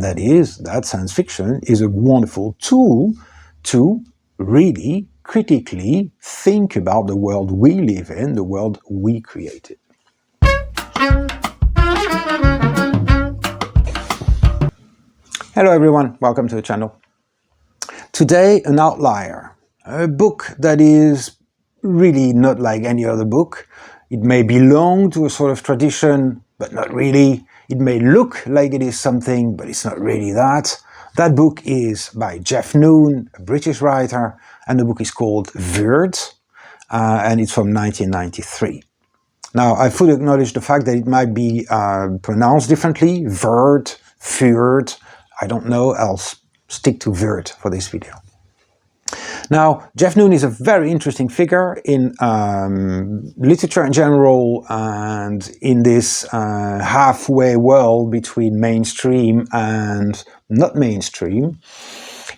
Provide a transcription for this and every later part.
That is, that science fiction is a wonderful tool to really critically think about the world we live in, the world we created. Hello everyone, welcome to the channel. Today, an outlier, a book that is really not like any other book. It may belong to a sort of tradition, but not really. It may look like it is something, but it's not really that. That book is by Jeff Noon, a British writer, and the book is called Verd, and it's from 1993. Now, I fully acknowledge the fact that it might be pronounced differently, Verd, Verd, I don't know, I'll stick to Verd for this video. Now, Jeff Noon is a very interesting figure in literature in general and in this halfway world between mainstream and not mainstream.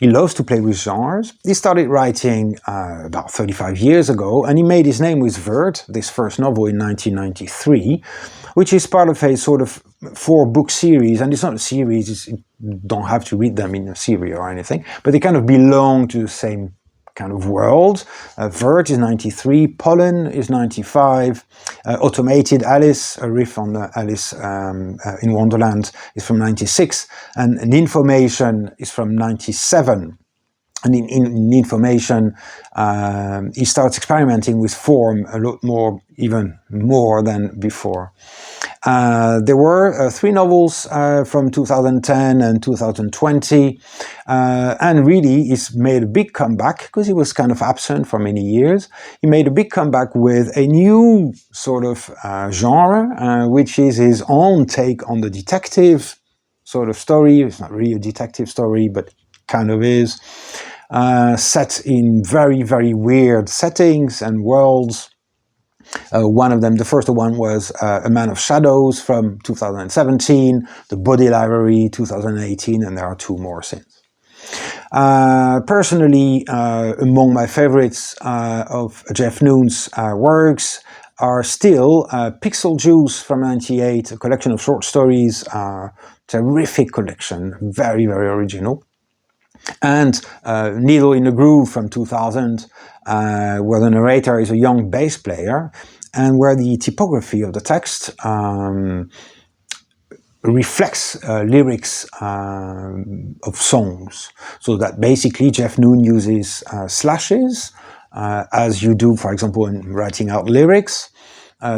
He loves to play with genres. He started writing about 35 years ago, and he made his name with Verd, this first novel in 1993, which is part of a sort of 4-book series, and it's not a series, you don't have to read them in a series or anything, but they kind of belong to the same kind of world. Verd is 93, Pollen is 95, Automated Alice, a riff on Alice in Wonderland, is from 96, and Information is from 97. And in Information, he starts experimenting with form a lot more, even more than before. There were 3 novels from 2010 and 2020, and really he's made a big comeback because he was kind of absent for many years. He made a big comeback with a new sort of genre, which is his own take on the detective sort of story. It's not really a detective story, but kind of is. Set in very, very weird settings and worlds. One of them, the first one was A Man of Shadows from 2017, The Body Library 2018, and there are 2 more since. Personally, among my favorites of Jeff Noon's works are still Pixel Juice from 98, a collection of short stories, terrific collection, very, very original. And Needle in the Groove from 2000, where the narrator is a young bass player, and where the typography of the text reflects lyrics of songs. So that basically Jeff Noon uses slashes, as you do, for example, in writing out lyrics,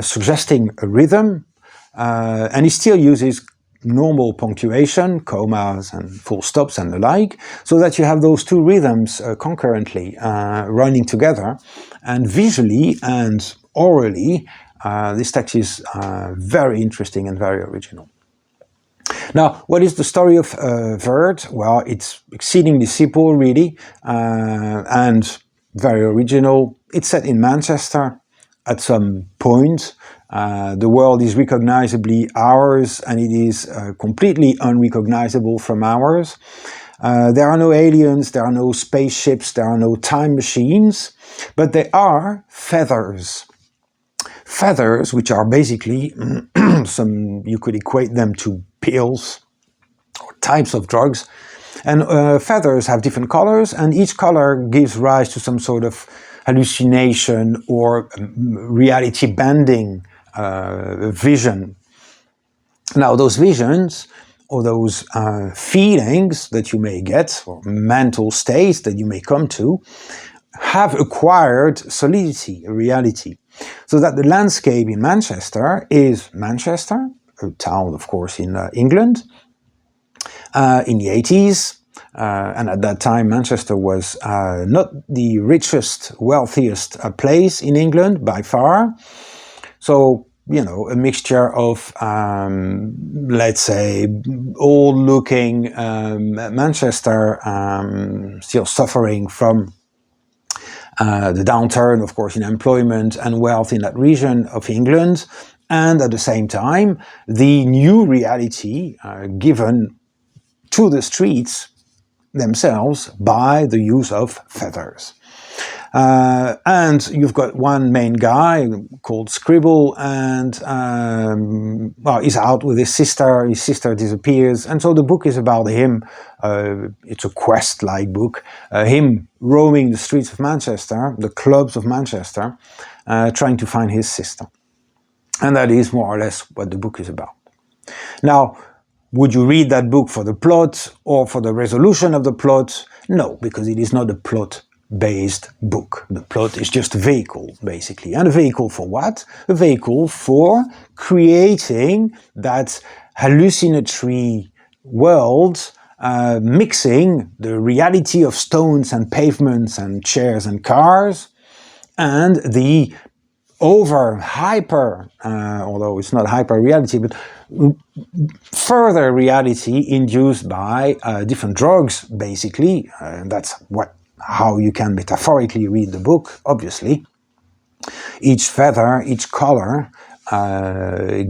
suggesting a rhythm, and he still uses normal punctuation, commas and full stops and the like, so that you have those 2 rhythms concurrently running together, and visually and orally this text is very interesting and very original. Now, what is the story of Verd? Well, it's exceedingly simple really, and very original. It's set in Manchester at some point. The world is recognizably ours, and it is completely unrecognizable from ours. There are no aliens, there are no spaceships, there are no time machines, but there are feathers. Feathers, which are basically you could equate them to pills or types of drugs. And feathers have different colors, and each color gives rise to some sort of hallucination or reality bending vision. Now, those visions or those feelings that you may get, or mental states that you may come to, have acquired solidity, a reality. So that the landscape in Manchester is Manchester, a town, of course, in England, in the 80s. And at that time, Manchester was not the richest, wealthiest place in England by far. So, you know, a mixture of, let's say, old-looking Manchester, still suffering from the downturn, of course, in employment and wealth in that region of England, and at the same time, the new reality given to the streets themselves by the use of feathers. And you've got one main guy called Scribble, and well, he's out with his sister. His sister disappears, and so the book is about him. It's a quest-like book. Him roaming the streets of Manchester, the clubs of Manchester, trying to find his sister. And that is more or less what the book is about. Now, would you read that book for the plot or for the resolution of the plot? No, because it is not a plot-based book. The plot is just a vehicle, basically. And a vehicle for what? A vehicle for creating that hallucinatory world, mixing the reality of stones and pavements and chairs and cars and the hyper, although it's not hyper reality, but further reality induced by different drugs, basically. That's how you can metaphorically read the book, obviously. Each feather, each color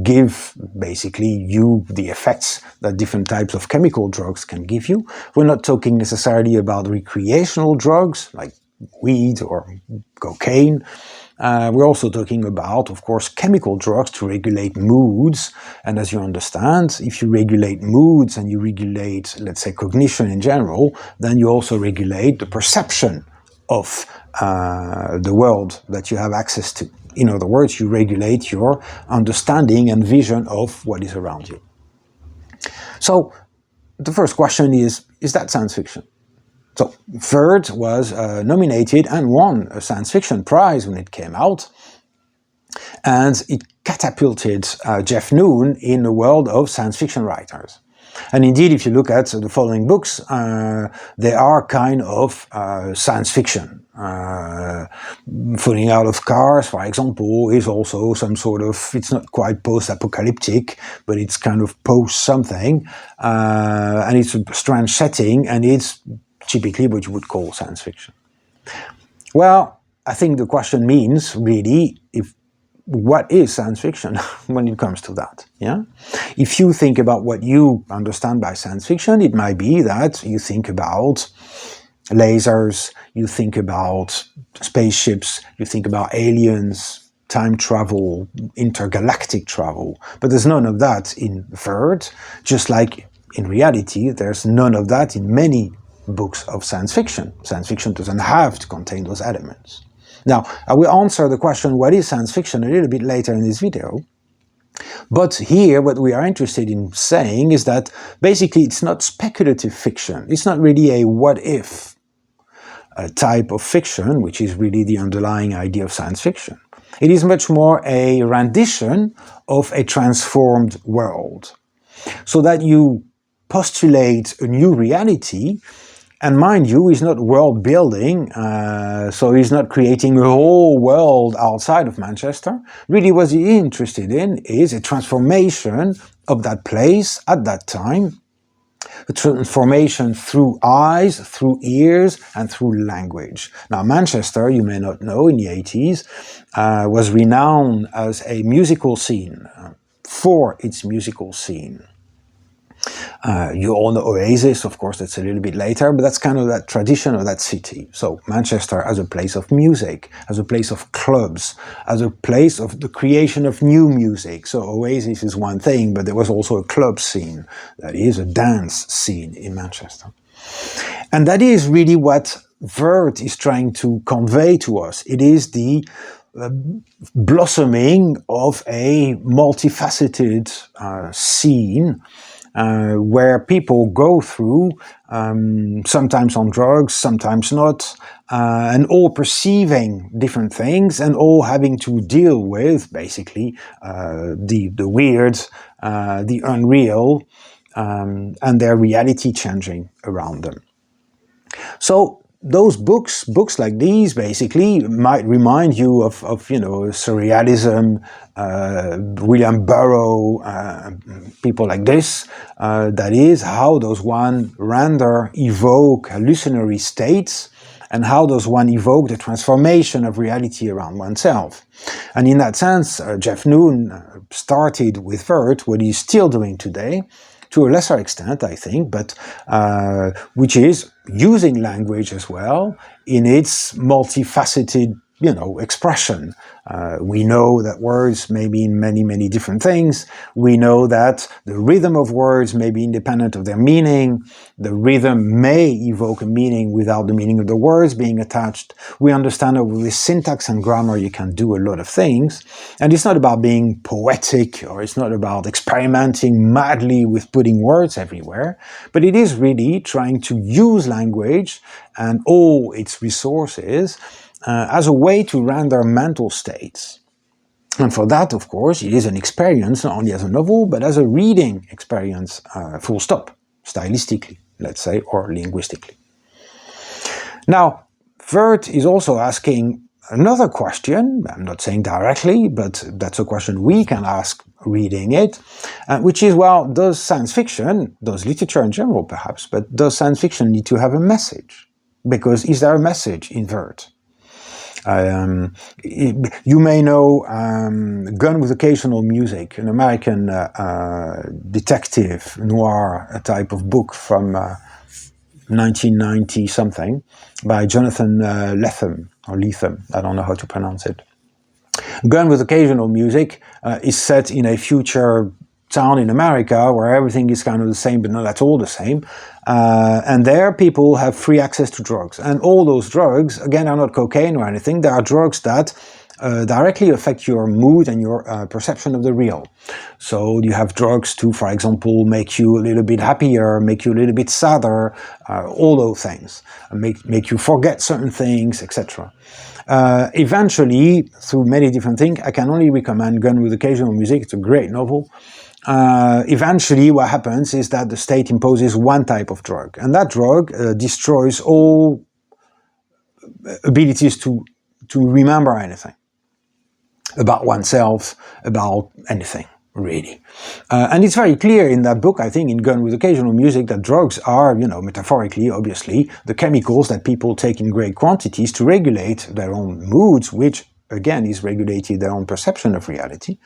give basically you the effects that different types of chemical drugs can give you. We're not talking necessarily about recreational drugs like weed or cocaine. We're also talking about, of course, chemical drugs to regulate moods. And as you understand, if you regulate moods and you regulate, let's say, cognition in general, then you also regulate the perception of the world that you have access to. In other words, you regulate your understanding and vision of what is around you. So the first question is that science fiction? So, Vert was nominated and won a science fiction prize when it came out, and it catapulted Jeff Noon in the world of science fiction writers. And indeed, if you look at the following books, they are kind of science fiction. Falling Out of Cars, for example, is also some sort of, it's not quite post-apocalyptic, but it's kind of post-something, and it's a strange setting, and it's typically what you would call science fiction. Well, I think the question means really what is science fiction when it comes to that. Yeah? If you think about what you understand by science fiction, it might be that you think about lasers, you think about spaceships, you think about aliens, time travel, intergalactic travel. But there's none of that in Vert, just like in reality, there's none of that in many books of science fiction. Science fiction doesn't have to contain those elements. Now, I will answer the question, what is science fiction, a little bit later in this video. But here, what we are interested in saying is that basically it's not speculative fiction. It's not really a what-if type of fiction, which is really the underlying idea of science fiction. It is much more a rendition of a transformed world, so that you postulate a new reality. And mind you, he's not world building, so he's not creating a whole world outside of Manchester. Really what he's interested in is a transformation of that place at that time, a transformation through eyes, through ears, and through language. Now Manchester, you may not know, in the 80s, was renowned as a musical scene, for its musical scene. You all know Oasis, of course, that's a little bit later, but that's kind of that tradition of that city. So Manchester as a place of music, as a place of clubs, as a place of the creation of new music. So Oasis is one thing, but there was also a club scene, that is a dance scene in Manchester. And that is really what Vert is trying to convey to us. It is the blossoming of a multifaceted scene, where people go through, sometimes on drugs, sometimes not, and all perceiving different things and all having to deal with, basically, the weird, the unreal, and their reality changing around them. So those books like these, basically, might remind you of surrealism, William Burroughs, people like this. That is, how does one evoke hallucinatory states, and how does one evoke the transformation of reality around oneself. And in that sense, Jeff Noon started with Vert, what he's still doing today, to a lesser extent, I think, but which is using language as well in its multifaceted, expression. We know that words may mean many, many different things. We know that the rhythm of words may be independent of their meaning. The rhythm may evoke a meaning without the meaning of the words being attached. We understand that with syntax and grammar you can do a lot of things. And it's not about being poetic, or it's not about experimenting madly with putting words everywhere, but it is really trying to use language and all its resources as a way to render mental states. And for that, of course, it is an experience, not only as a novel, but as a reading experience, full stop, stylistically, let's say, or linguistically. Now, Vert is also asking another question, I'm not saying directly, but that's a question we can ask reading it, which is, well, does science fiction, does literature in general perhaps, but does science fiction need to have a message? Because is there a message in Vert? You may know Gun with Occasional Music, an American detective noir type of book from 1990 something by Jonathan Lethem, or Lethem, I don't know how to pronounce it. Gun with Occasional Music is set in a future town in America where everything is kind of the same but not at all the same, and there people have free access to drugs, and all those drugs, again, are not cocaine or anything. They are drugs that directly affect your mood and your perception of the real. So you have drugs to, for example, make you a little bit happier, make you a little bit sadder, all those things, make you forget certain things, etc. Eventually, through many different things, I can only recommend Gun with Occasional Music. It's a great novel. Eventually what happens is that the state imposes one type of drug, and that drug destroys all abilities to remember anything about oneself, about anything, really. And it's very clear in that book, I think, in Gun with Occasional Music, that drugs are, metaphorically, obviously, the chemicals that people take in great quantities to regulate their own moods, which again is regulating their own perception of reality.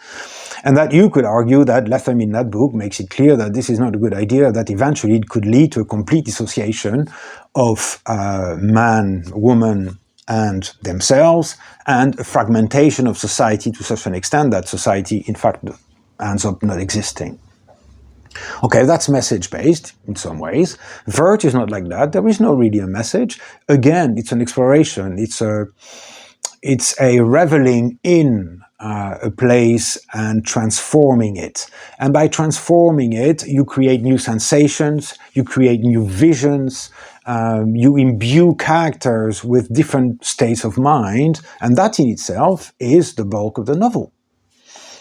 And that you could argue that Lethem in that book makes it clear that this is not a good idea, that eventually it could lead to a complete dissociation of man, woman, and themselves, and a fragmentation of society to such an extent that society, in fact, ends up not existing. Okay, that's message-based in some ways. Vert is not like that. There is no really a message. Again, it's an exploration. It's a reveling in a place and transforming it. And by transforming it, you create new sensations, you create new visions, you imbue characters with different states of mind, and that in itself is the bulk of the novel.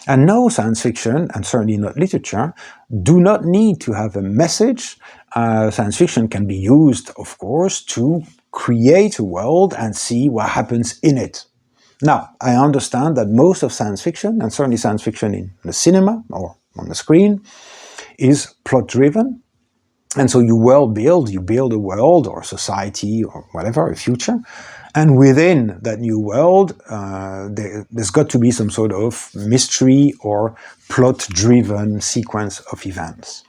And no science fiction, and certainly not literature, do not need to have a message. Science fiction can be used, of course, to create a world and see what happens in it. Now, I understand that most of science fiction, and certainly science fiction in the cinema or on the screen, is plot-driven. And so you build a world or society or whatever, a future. And within that new world, there's got to be some sort of mystery or plot-driven sequence of events.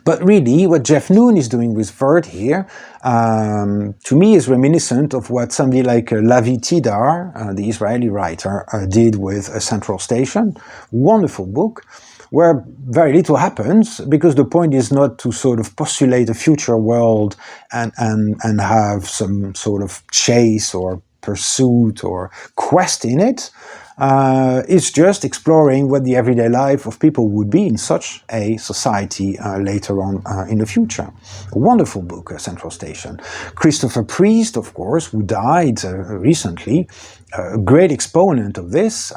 But really, what Jeff Noon is doing with Vert here, to me, is reminiscent of what somebody like Lavi Tidar, the Israeli writer, did with A Central Station. Wonderful book, where very little happens, because the point is not to sort of postulate a future world and have some sort of chase or pursuit or quest in it. It's just exploring what the everyday life of people would be in such a society later on in the future. A wonderful book, Central Station. Christopher Priest, of course, who died recently, a great exponent of this.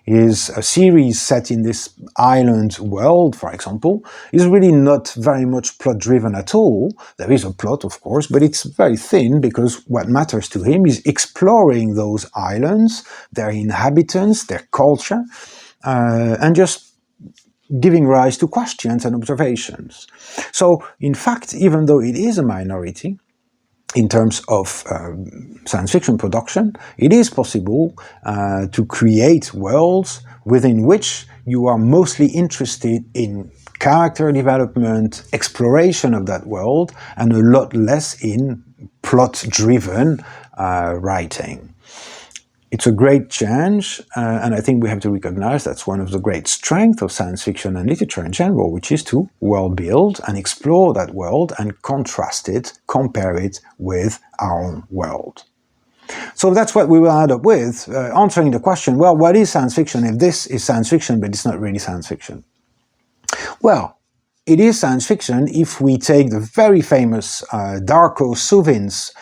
His series set in this island world, for example, is really not very much plot-driven at all. There is a plot, of course, but it's very thin, because what matters to him is exploring those islands, their inhabitants, their culture, and just giving rise to questions and observations. So, in fact, even though it is a minority, in terms of science fiction production, it is possible to create worlds within which you are mostly interested in character development, exploration of that world, and a lot less in plot-driven writing. It's a great change, and I think we have to recognize that's one of the great strengths of science fiction and literature in general, which is to world build and explore that world and contrast it, compare it with our own world. So that's what we will end up with, answering the question, well, what is science fiction if this is science fiction but it's not really science fiction? Well, it is science fiction if we take the very famous Darko Suvin's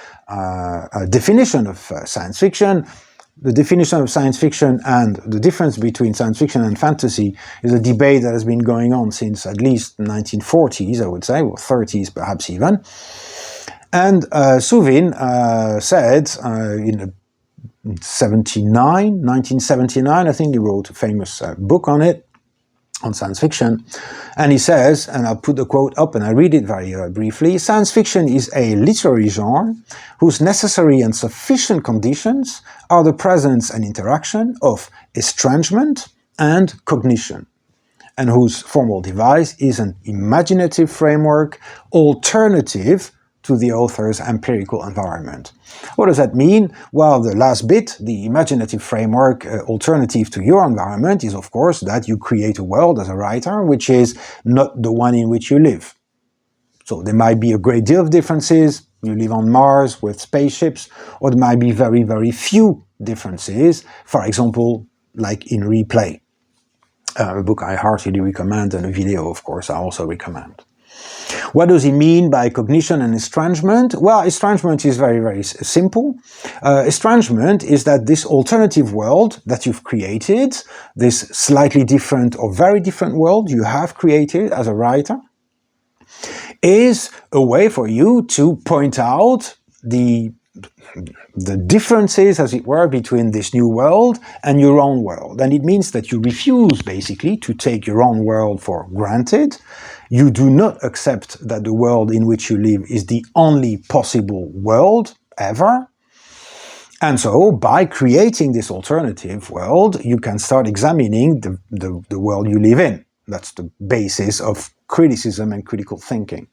definition of science fiction. The definition of science fiction and the difference between science fiction and fantasy is a debate that has been going on since at least the 1940s, I would say, or 30s perhaps even. And Suvin said in 1979, I think he wrote a famous book on it, on science fiction, and he says, and I'll put the quote up and I read it very briefly, science fiction is a literary genre whose necessary and sufficient conditions are the presence and interaction of estrangement and cognition, and whose formal device is an imaginative framework alternative to the author's empirical environment. What does that mean? Well, the last bit, the imaginative framework alternative to your environment, is of course that you create a world as a writer which is not the one in which you live. So there might be a great deal of differences. You live on Mars with spaceships, or there might be very, very few differences, for example, like in Replay, a book I heartily recommend, and a video, of course, I also recommend. What does he mean by cognition and estrangement? Well, estrangement is very, very simple. Estrangement is that this alternative world that you've created, this slightly different or very different world you have created as a writer, is a way for you to point out the differences, as it were, between this new world and your own world. And it means that you refuse, basically, to take your own world for granted. You do not accept that the world in which you live is the only possible world ever. And so, by creating this alternative world, you can start examining the world you live in. That's the basis of criticism and critical thinking.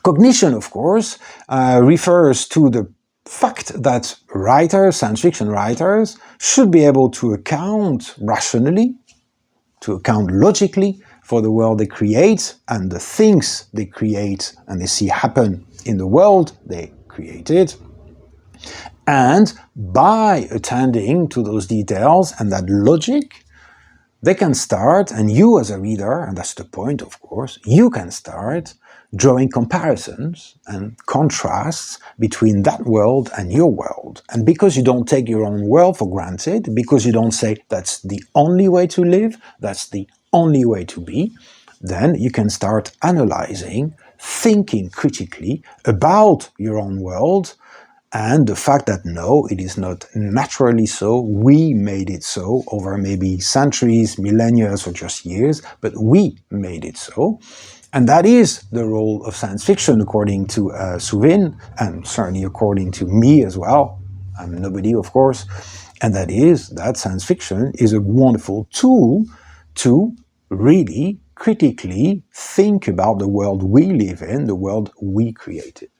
Cognition, of course, refers to the fact that writers, science fiction writers, should be able to account rationally, to account logically for the world they create and the things they create and they see happen in the world they created. And by attending to those details and that logic, they can start, and you as a reader, and that's the point, of course, you can start drawing comparisons and contrasts between that world and your world. And because you don't take your own world for granted, because you don't say that's the only way to live, that's the only way to be, then you can start analyzing, thinking critically about your own world, and the fact that no, it is not naturally so, we made it so over maybe centuries, millennia, or just years, but we made it so. And that is the role of science fiction, according to Suvin, and certainly according to me as well. I'm nobody, of course. And that is that science fiction is a wonderful tool to really critically think about the world we live in, the world we created.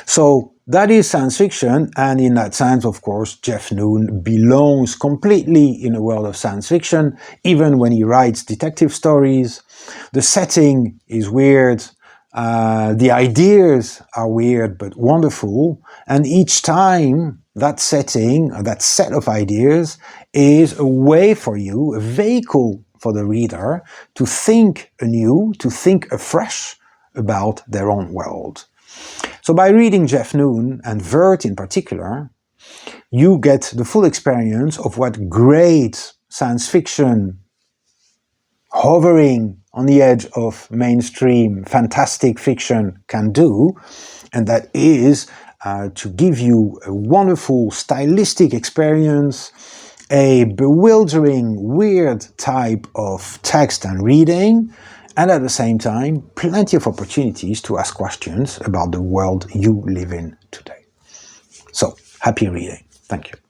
So that is science fiction, and in that sense, of course, Jeff Noon belongs completely in a world of science fiction, even when he writes detective stories. The setting is weird, the ideas are weird but wonderful, and each time that setting, that set of ideas, is a way for you, a vehicle for the reader to think anew, to think afresh about their own world. So by reading Jeff Noon, and Vert in particular, you get the full experience of what great science fiction, hovering on the edge of mainstream fantastic fiction, can do, and that is to give you a wonderful stylistic experience, a bewildering, weird type of text and reading, and at the same time, plenty of opportunities to ask questions about the world you live in today. So, happy reading. Thank you.